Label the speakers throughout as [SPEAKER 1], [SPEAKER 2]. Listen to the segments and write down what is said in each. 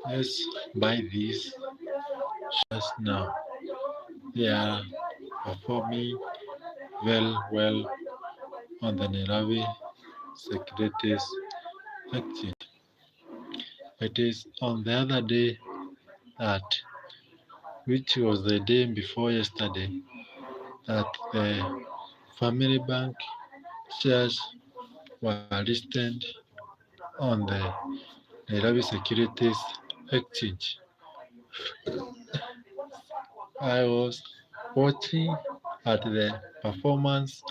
[SPEAKER 1] Let's buy these shares now. They are performing well on the Nairobi Securities Exchange. It is on the other day that, which was the day before yesterday, that the Family Bank shares were listed on the Nairobi Securities Exchange. I was watching at the performance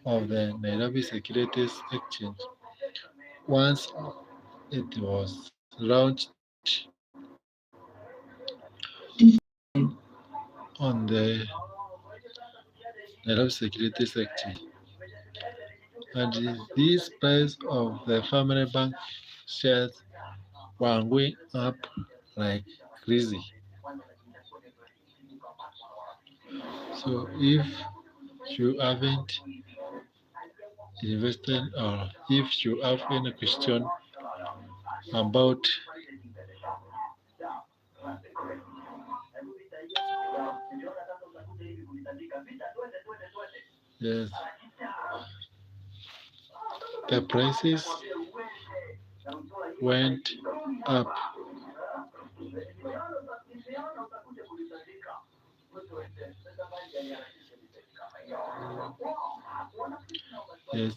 [SPEAKER 1] of the Nairobi Securities Exchange once it was launched on the Nairobi Securities Exchange. And this price of the Family Bank shares were going up like crazy. So if you haven't invested or if you have any question about yes, the prices went up. Yes,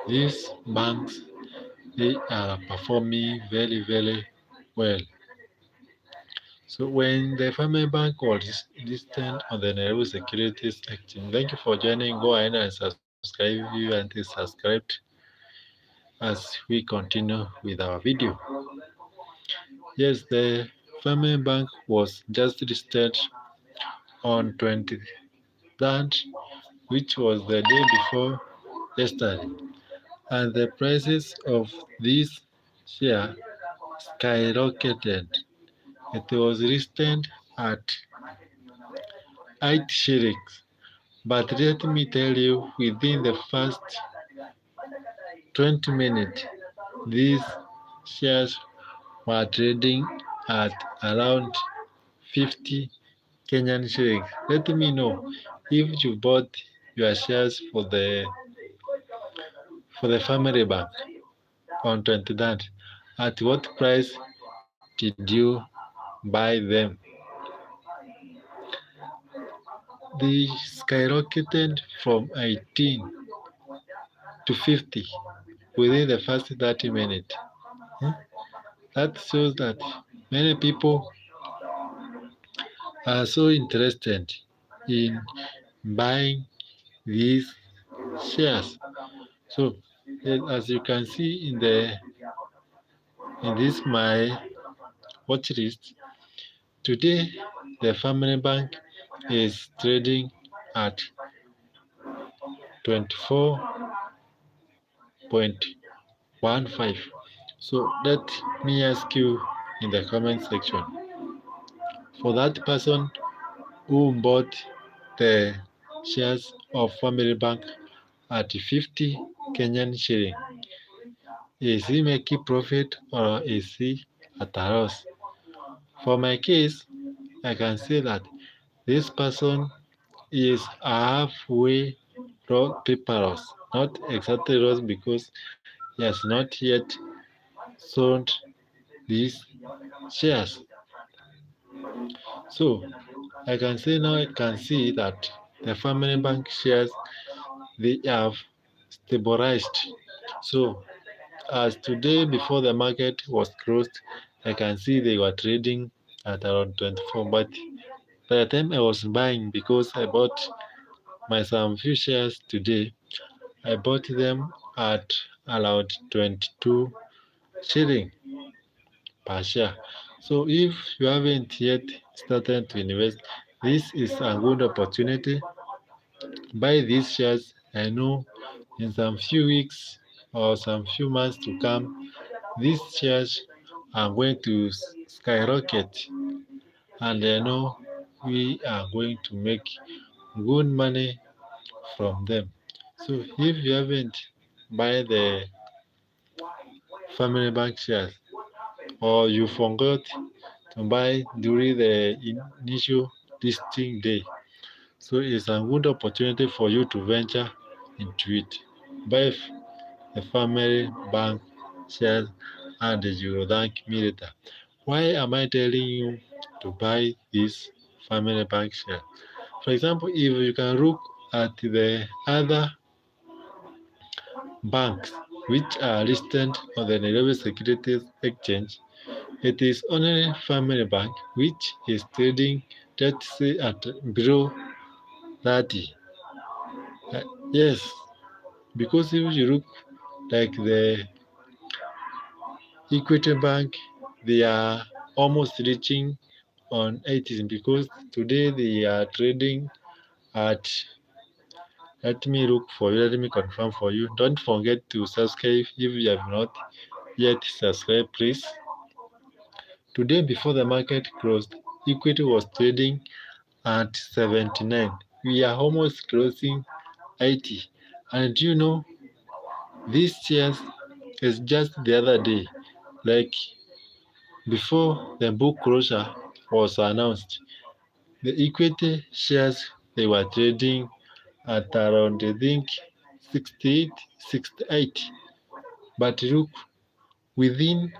[SPEAKER 1] these banks, they are performing very well. So when the Family Bank was listed on the Nairobi Securities Exchange, thank you for joining. Go ahead and subscribe if you haven't subscribed as we continue with our video. Yes, the Family Bank was just listed on 23rd, which was the day before yesterday, and the prices of this share skyrocketed. It was listed at 8 shillings. But let me tell you, within the first 20 minutes, these shares were trading at around 50 Kenyan shillings. Let me know if you bought your shares for the Family Bank on 23rd. At what price did you buy them? They skyrocketed from 18 to 50 within the first 30 minutes. That shows that many people are so interested in buying these shares. So as you can see in this my watch list, today the Family Bank is trading at 24.15. So let me ask you in the comment section, for that person who bought the shares of Family Bank at 50 Kenyan shilling, is he making profit or is he at a loss? For my case, I can say that this person is halfway paper loss, not exactly loss because he has not yet sold these shares. So I can say now I can see that the Family Bank shares, they have stabilized. So as today before the market was closed, I can see they were trading at around 24. But by the time I was buying, because I bought my some few shares today, I bought them at around 22 shilling per share. So if you haven't yet started to invest, this is a good opportunity. Buy these shares. I know in some few weeks or some few months to come, these shares are going to skyrocket, and I know we are going to make good money from them. So if you haven't buy the family bank shares, or you forgot to buy during the initial listing day, so it's a good opportunity for you to venture into it. Buy the family bank shares and you will thank me later. Why am I telling you to buy this family bank share? For example, if you can look at the other banks which are listed on the Nairobi Securities Exchange, it is only family bank which is trading, let's say, at below 30. Uh, yes, because if you look like the Equity Bank, they are almost reaching on 80 because today they are trading at, let me look for you, let me confirm for you. Don't forget to subscribe if you have not yet subscribed, please. Today before the market closed, equity was trading at 79. We are almost closing 80. And you know, this shares is just the other day, like before the book closure was announced, the equity shares they were trading at around I think 68, 68. But look, within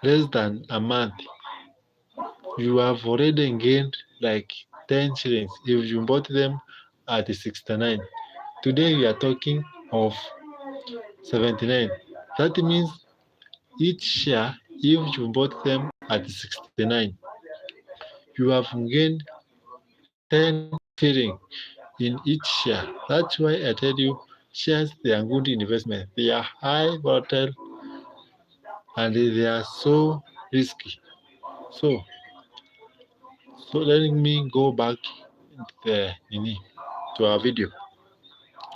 [SPEAKER 1] less than a month, you have already gained like 10 shillings if you bought them at 69. Today we are talking of 79. That means each share, if you bought them at 69, you have gained 10 shillings in each share. That's why I tell you, shares they are good investment. They are high volatile and they are so risky. So, so let me go back the to our video.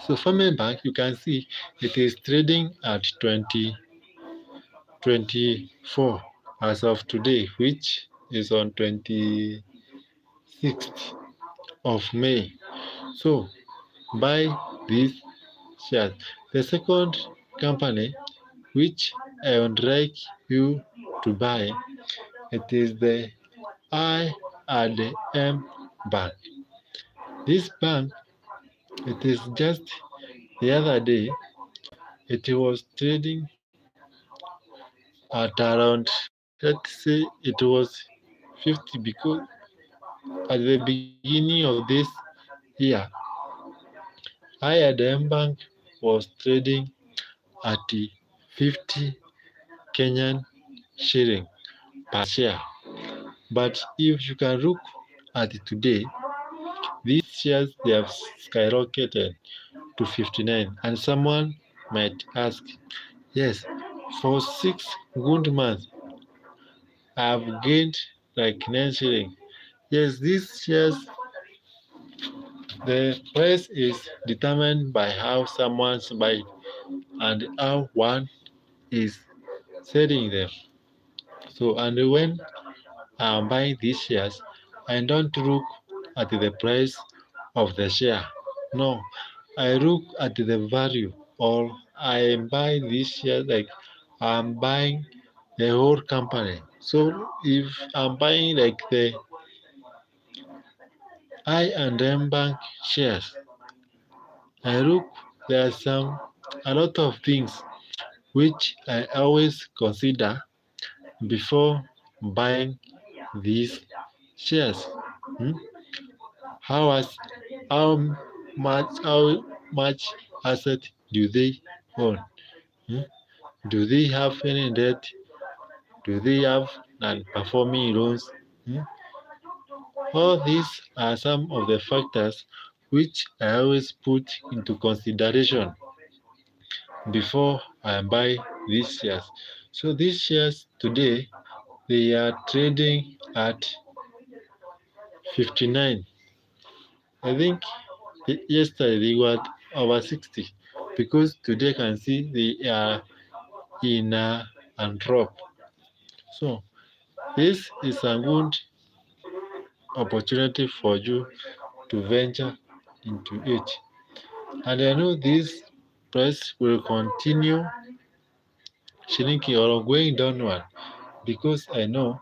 [SPEAKER 1] So Family Bank, you can see it is trading at 2024 as of today, which is on 26th of May. So buy these shares. The second company which I would like you to buy, it is the I and M Bank. This bank, it is just the other day, it was trading at around, let's say it was 50 because at the beginning of this year, I and M Bank was trading at 50 Kenyan shilling per share. But if you can look at it today, these shares they have skyrocketed to 59. And someone might ask, yes, for 6 good months, I have gained like 9 shillings. Yes, these shares, the price is determined by how someone's buying and how one is selling them. So, and when I'm buying these shares, I don't look at the price of the share. No, I look at the value, or I buy this share like I'm buying the whole company. So if I'm buying like the I and M Bank shares, I look there are a lot of things which I always consider before buying these shares. Hmm? How as how how much asset do they own? Hmm? Do they have any debt? Do they have non-performing loans? Hmm? All these are some of the factors which I always put into consideration before I buy these shares. So these shares today they are trading at 59. I think yesterday they were over 60 because today you can see they are in a drop. So this is a good opportunity for you to venture into it. And I know this price will continue shrinking or going downward because I know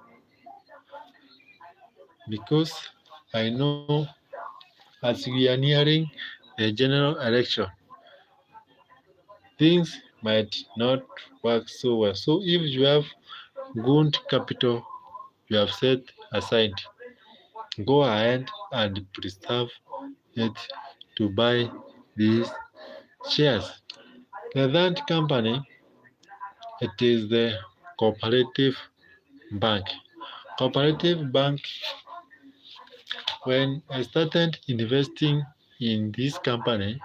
[SPEAKER 1] as we are nearing a general election, things might not work so well. So if you have good capital you have set aside, go ahead and preserve it to buy these shares. The third company, it is the cooperative bank. Cooperative bank, when I started investing in this company,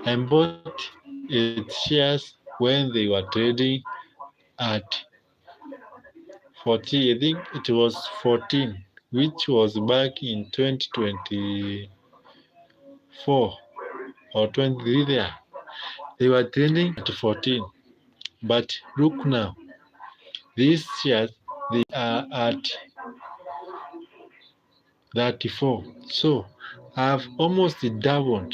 [SPEAKER 1] I bought its shares when they were trading at 40. I think it was 14, which was back in 2024 or 23 there. They were trading at 14. But look now, these shares they are at 34. So I've almost doubled.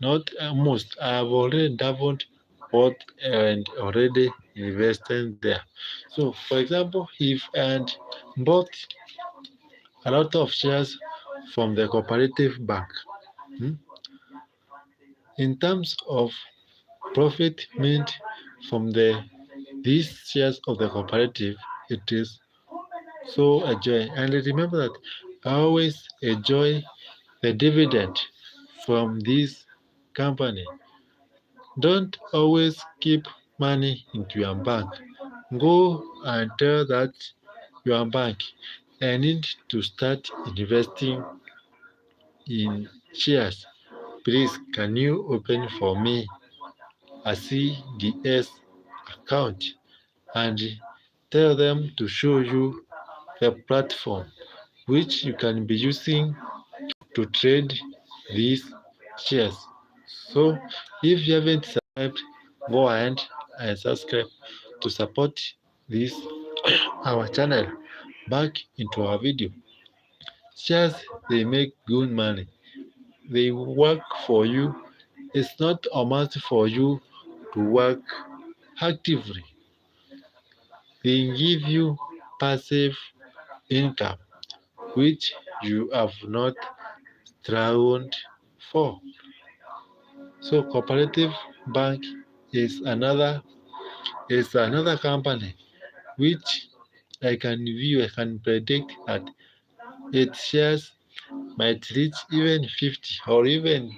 [SPEAKER 1] Not almost, I've already doubled what and already invested there. So for example, if I had bought a lot of shares from the cooperative bank, hmm, in terms of profit made from these shares of the cooperative, it is so a joy. And remember that I always enjoy the dividend from this company. Don't always keep money into your bank. Go and tell that your bank, I need to start investing in shares. Please, can you open for me a CDS account and tell them to show you the platform which you can be using to trade these shares. So if you haven't subscribed, go ahead and subscribe to support this our channel. Back into our video. Shares they make good money. They work for you. It's not a must for you to work actively. They give you passive income which you have not struggled for. So cooperative bank is another company which I can predict that its shares might reach even 50 or even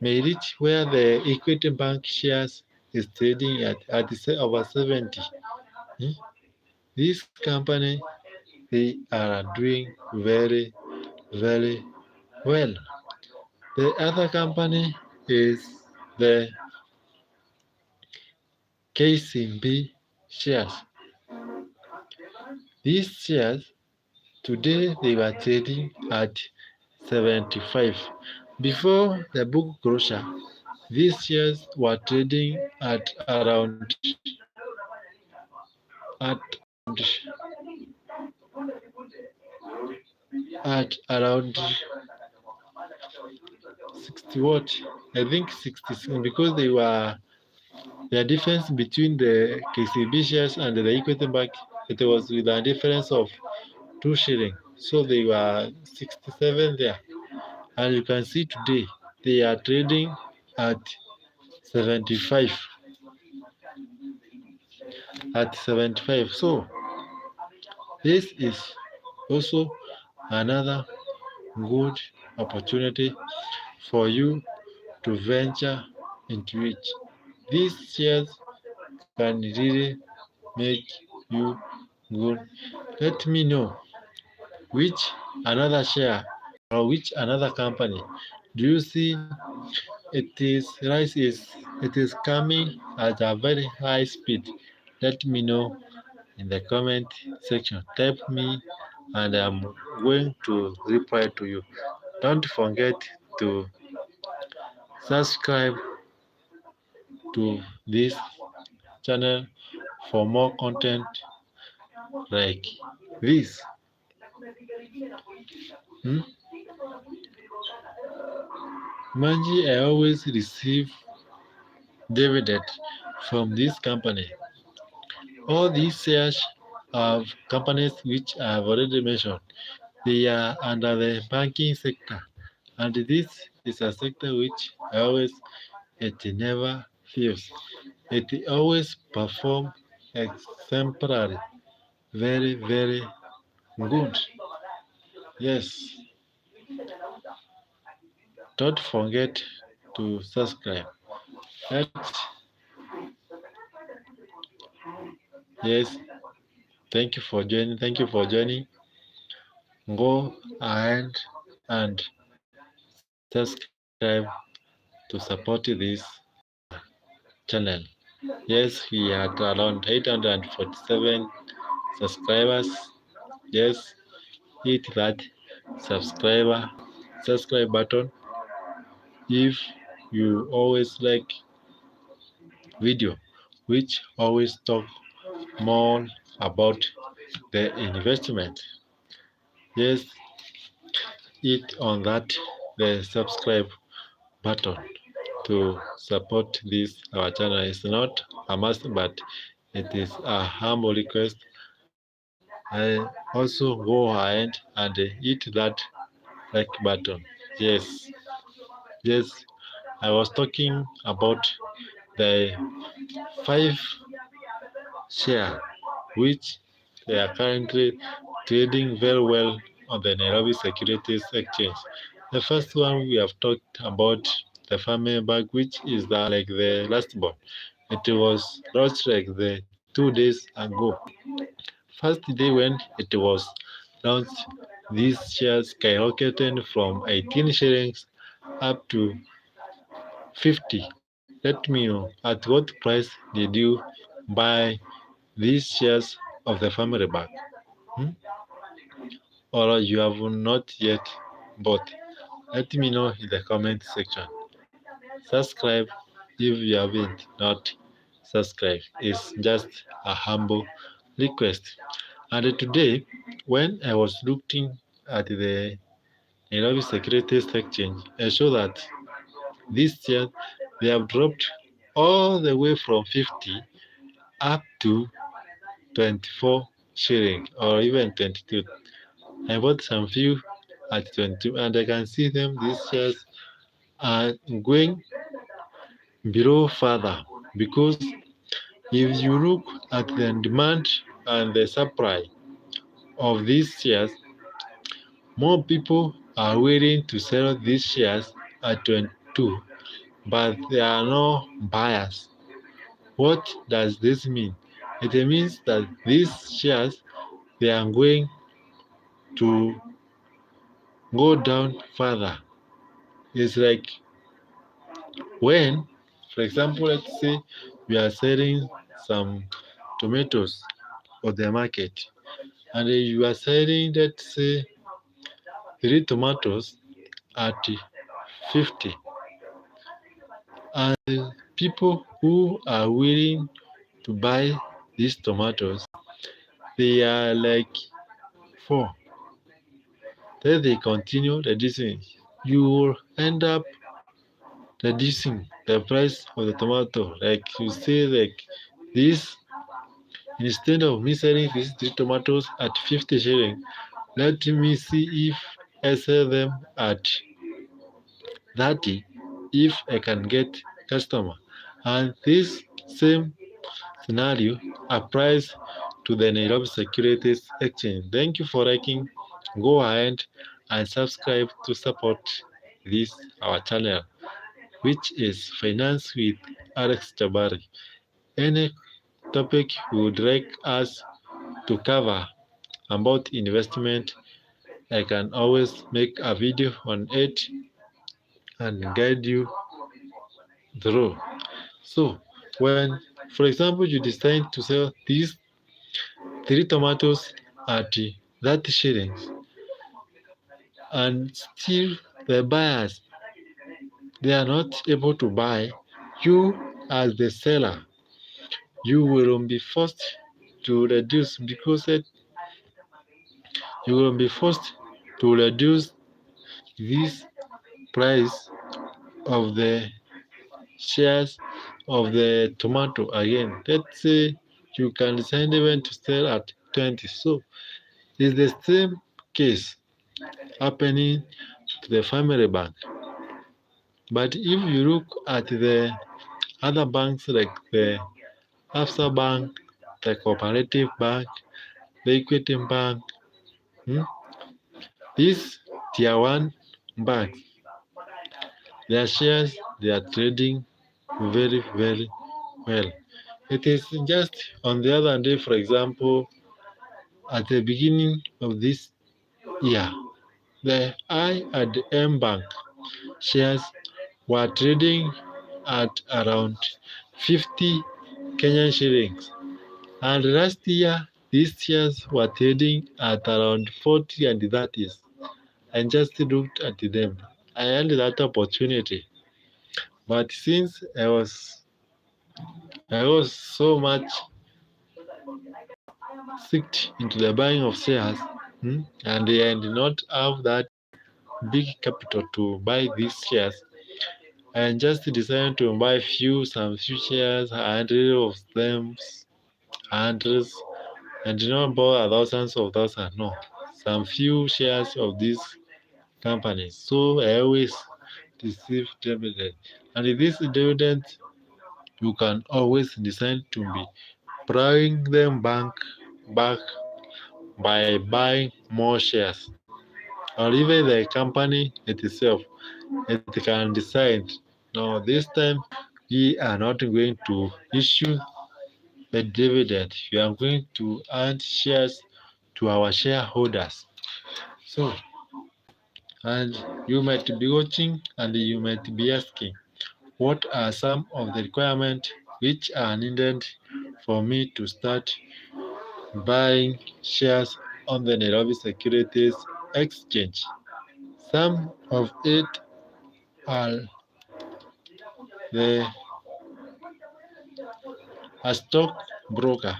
[SPEAKER 1] may reach where the Equity Bank shares is trading at over 70. Hmm? This company they are doing very very well. The other company is the KCB shares. These shares today they were trading at 75. Before the book closure, these shares were trading at around 60 what? I think 60 because they were the difference between the KCB shares and the Equity Bank, it was with a difference of 2 shilling. So they were 67 there. And you can see today they are trading at 75. At 75. So this is also another good opportunity for you to venture into it. These shares can really make you good. Let me know which another share or which another company do you see it is coming at a very high speed. Let me know in the comment section. Type me and I'm going to reply to you. Don't forget to subscribe to this channel for more content like this. Hmm? Manji, I always receive dividend from this company. All these shares of companies which I have already mentioned, they are under the banking sector, and this is a sector which it never fails. It always perform exemplary, very, very good. Yes, don't forget to subscribe. Let's, yes, thank you for joining. Thank you for joining. Go ahead and subscribe to support this channel. Yes, we had around 847 subscribers. Yes, hit that subscribe button if you always like video which always talk more about the investment. Yes, hit on that the subscribe button to support this our channel. Is not a must, but it is a humble request. I also go ahead and hit that like button. Yes, yes, I was talking about the five share which they are currently trading very well on the Nairobi Securities Exchange. The first one we have talked about the family bank, which is like the last one. It was launched like the 2 days ago. First day when it was launched, these shares skyrocketed from 18 shillings up to 50. Let me know at what price did you buy these shares of the family bank? Hmm? Or you have not yet bought? Let me know in the comment section. Subscribe if you haven't not subscribed. It's just a humble request. And today, when I was looking at the Nairobi Securities Exchange, I saw that this year they have dropped all the way from 50 up to 24 shilling or even 22. I bought some few at 22 and I can see them. These shares are going below further because if you look at the demand and the supply of these shares, more people are willing to sell these shares at 22, but there are no buyers. What does this mean? It means that these shares they are going to go down further. It's like when, for example, let's say we are selling some tomatoes on the market and you are selling, let's say, three tomatoes at 50, and people who are willing to buy these tomatoes, they are like four. Then they continue reducing. You will end up reducing the price of the tomato. Like you say, like this, instead of me selling these three tomatoes at 50 shilling, let me see if I sell them at 30 if I can get customer. And this same scenario applies to the Nairobi Securities Exchange. Thank you for liking. Go ahead and subscribe to support this our channel, which is Finance with Alex Chabari. Any topic you would like us to cover about investment, I can always make a video on it and guide you through. So, when, for example, you decide to sell these three tomatoes at 30 shillings, and still the buyers they are not able to buy, you as the seller, you will be forced to reduce because you will be forced to reduce this price of the shares of the tomato again. Let's say you can decide even to sell at 20. So it's the same case happening to the family bank. But if you look at the other banks like the Absa Bank, the Cooperative Bank, the Equity Bank, hmm, these tier one banks, their shares they are trading very, very well. It is just on the other day, for example, at the beginning of this year, the I and M Bank shares were trading at around 50 Kenyan shillings. And last year, these shares were trading at around 40 and 30s. I just looked at them. I had that opportunity. But since I was so much sick into the buying of shares, and I did not have that big capital to buy these shares, I just decided to buy some few shares, hundreds of them, hundreds, and did not buy thousands of thousands. No, some few shares of these companies. So I always receive dividend, and this dividend you can always decide to be buying them back by buying more shares, or even the company itself. It can decide, no, this time we are not going to issue the dividend. We are going to add shares to our shareholders. So, and you might be watching and you might be asking, what are some of the requirements which are needed for me to start buying shares on the Nairobi Securities Exchange? Some of it are the a stock broker.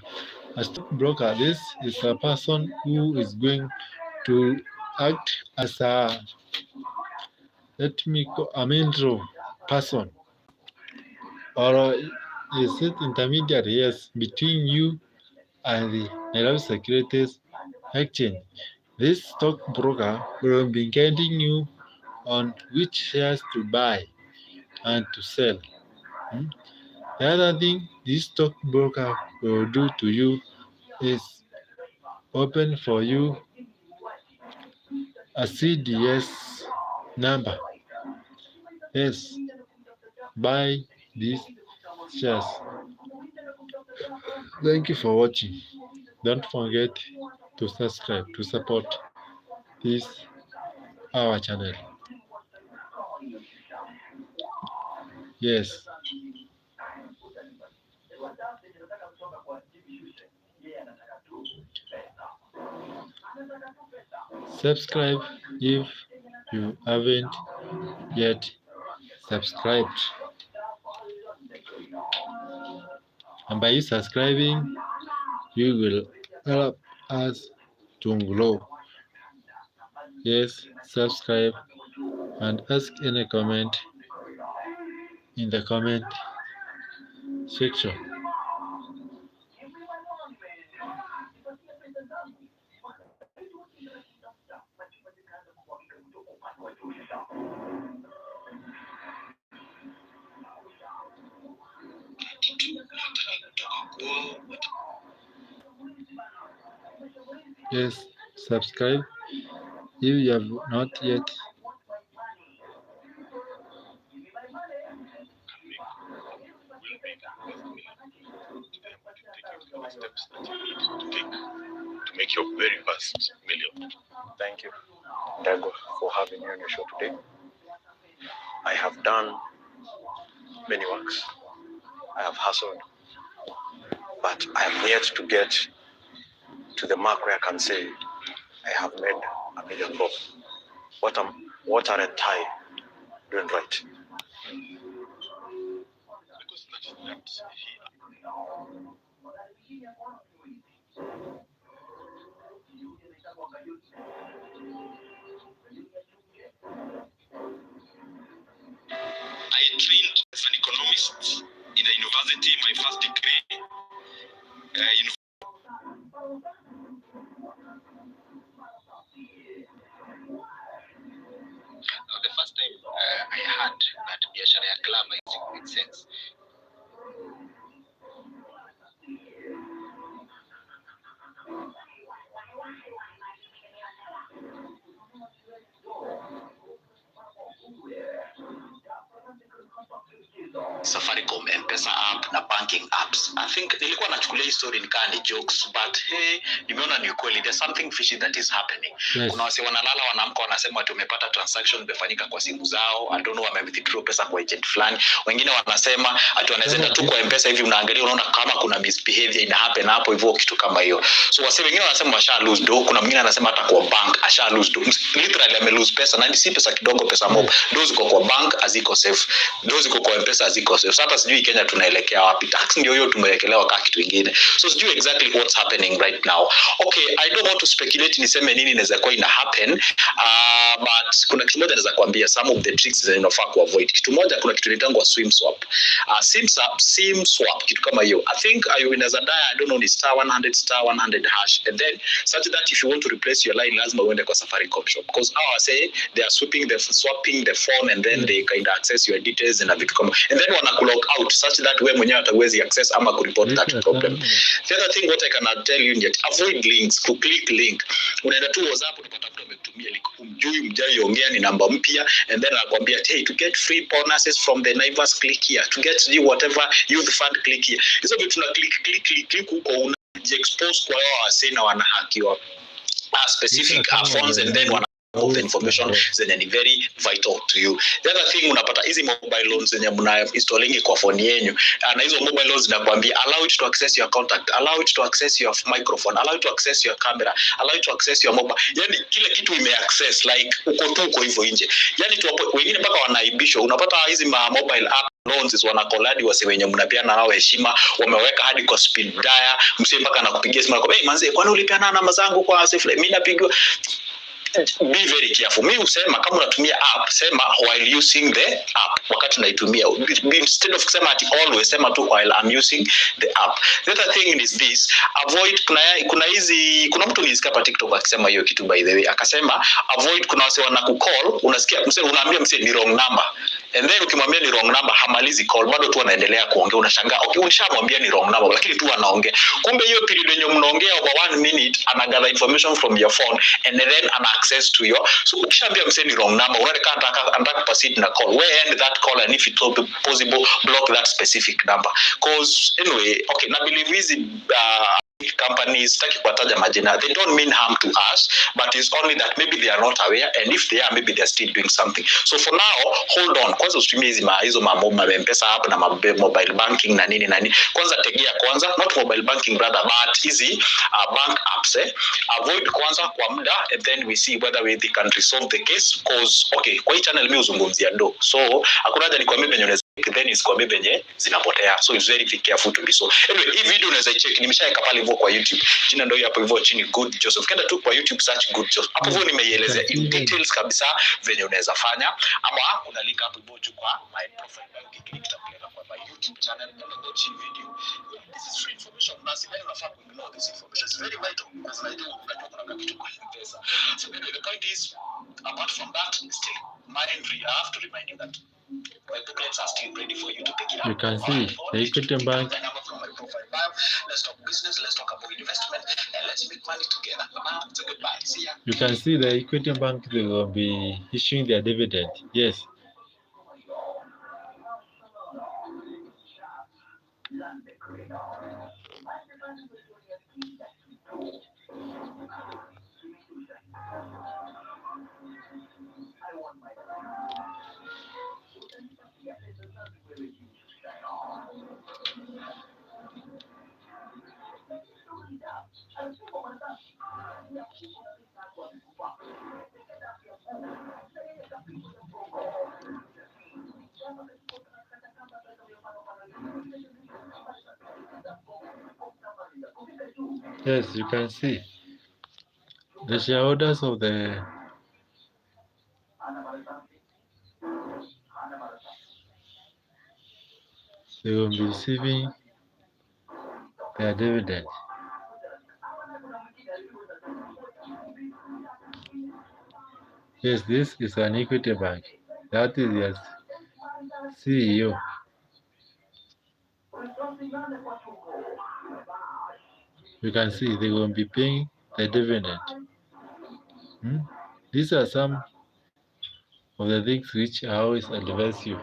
[SPEAKER 1] A stock broker, this is a person who is going to act as a middle person, or is it intermediary, yes, between you and the Nairobi Securities Exchange. This stockbroker will be guiding you on which shares to buy and to sell. Hmm. The other thing this stockbroker will do to you is open for you a CDS number. Yes, buy these shares. Thank you for watching. Don't forget to subscribe to support this our channel. Yes, subscribe if you haven't yet subscribed. And by you subscribing, you will help us to grow. Yes, subscribe and ask any comment in the comment section. Yes, subscribe if you have not yet.
[SPEAKER 2] Steps that you need to take to make your very first million. Thank you, Dago, for having me on your show today. I have done many works. I have hustled, but I have yet to get to the mark where I can say I have made $1 million. What aren't I doing right? Because that here, university, my first degree in the first time I had that biashara ya glamour, it makes sense. Safaricom M-Pesa app na banking apps. I think nilikuwa nachukulia hii story nikaa ni jokes, but hey, nimeona ni kweli, there's something fishy that is happening. Yes. Kuna wase wanalala wanaamka wanasema tumepata transaction imefanyika kwa simu zao, I don't know, wame withdraw pesa kwa agent fulani. Wengine wanasema ati wanaweza tu kwa M-Pesa hivi, unaangalia unaona kama kuna misbehavior ina happen hapo hivyo, kitu kama hiyo. So wase wengine wanasema washa lose do, kuna mwingine anasema hata kwa bank asha lose do. Literally ame lose pesa, na si pesa kidogo, pesa mob. Those ziko kwa bank aziko safe. Those ziko kwa M-Pesa aziko safe. Sasa sijui Kenya tunaelekea wapi? Tax ndio hiyo tumeelekelewa kama kitu kingine. So sijui exactly what's happening right now. Okay, I don't want to speculate niseme nini inaweza kuwa ina happen. But kuna kitu moja naweza kuambia, some of the tricks zinafaa ku avoid. Kitu moja, kuna kitu inaitwa sim swap. Sim swap kitu kama hiyo. I think you inaweza dial, I don't know, ni *100 hash, and then such that if you want to replace your line lazima uende kwa Safaricom shop, because I say they are swapping the phone, and then they kind of access your details and vitu kama, and then wana log out such that wewe mwenyewe hutawezi access ama ku report that problem. The other thing what I can tell you is avoid links, to click link. Unaenda tu WhatsApp unapata mtu ametumia link, umjui mjai ongea ni namba mpya, and then anakuambia hey, to get free bonuses from the Naivas, click here, to get whatever youth fund, click here. Hizo vitu tuna click huko, unajiexpose kwa wao wasena wanahakiwa specific phones, and then of the information zenye ni very vital to you. The other thing, unapata hizi mobile loans zenye mna installing kwa phone yenu, na hizo mobile loans zinakwambia allow it to access your contact, allow it to access your microphone, allow it to access your camera, allow it to access your mobile. Yani kile kitu ime access like uko tu uko hivyo nje. Yani tu wengine mpaka wanaibishwa. Unapata hizi mobile app loans wanakoladi wase wenye mnapeana nao heshima, wameweka hadi kwa speed dial, msee mpaka anakupigia simu kwa hey manze, kwani ulipeana namba zangu kwa safe? Mimi napigwa. Be very careful. Mimi usema kama unatumia app, sema while using the app. Wakati unaitumia, instead of kusema ati always, sema tu while I'm using the app. The other thing is this, avoid kuna mtu nilisikia pa TikTok akisema hiyo kitu by the way. Akasema avoid, kuna wase wanakucall, unasikia unaambia mse ni wrong number. And then ukimwambia ni wrong number, hamalizi call, bado tu anaendelea kuongea. Unashangaa, okay, ulishamwambia ni wrong number lakini tu anaongea. Kumbe hiyo period yenye mnaongea over 1 minute anagather information from your phone, and then ana access to your, so ukishaambia mse ni wrong number, unaona anataka proceed na call, where end that call, and if it possible block that specific number. Cause anyway, okay, na believe hizi companies, taki kuwataja majina, they don't mean harm to us, but it's only that maybe they are not aware, and if they are, maybe they are still doing something. So for now, hold on. Kwanza usitumie hizo M-Pesa app na mobile banking na nini. Kwanza tegea kwanza, not mobile banking brother, but hizi bank apps. Avoid kwanza kwa muda, and then we see whether we can resolve the case. Cause okay, kwa hii channel mimi uzungumzia do, so hakuna haja nikwambie venye unaweza then is kwa venye zinapotea, so it's very careful to be so. Anyway, hii video unaweza check, nimeshaweka pale hivyo kwa YouTube, jina ndio hapo hivyo chini, Good Joseph. Kenda tu kwa YouTube search Good Joseph, hapo hivyo nimeielezea in details kabisa venye unaweza fanya, ama kuna link hapo hivyo tu kwa my profile bank, click itakupeleka kwa my YouTube channel, and go chini video. This is free information, na si unafaa ku ignore this information, it's very vital, because unajua kuna kitu kwa pesa. So anyway, the point is, apart from that, still I have to remind you that my booklets are still ready for you to pick it up.
[SPEAKER 1] You can see the Equity Bank.
[SPEAKER 2] Let's talk business, let's talk about investment, and let's make money together. It's a goodbye. See ya.
[SPEAKER 1] You can see the Equity Bank, they will be issuing their dividend. Yes. Yes, you can see the shareholders of the they will be receiving their dividend. Yes, this is an Equity Bank. That is their CEO. You can see they will be paying the dividend. Hmm? These are some of the things which I always advise you.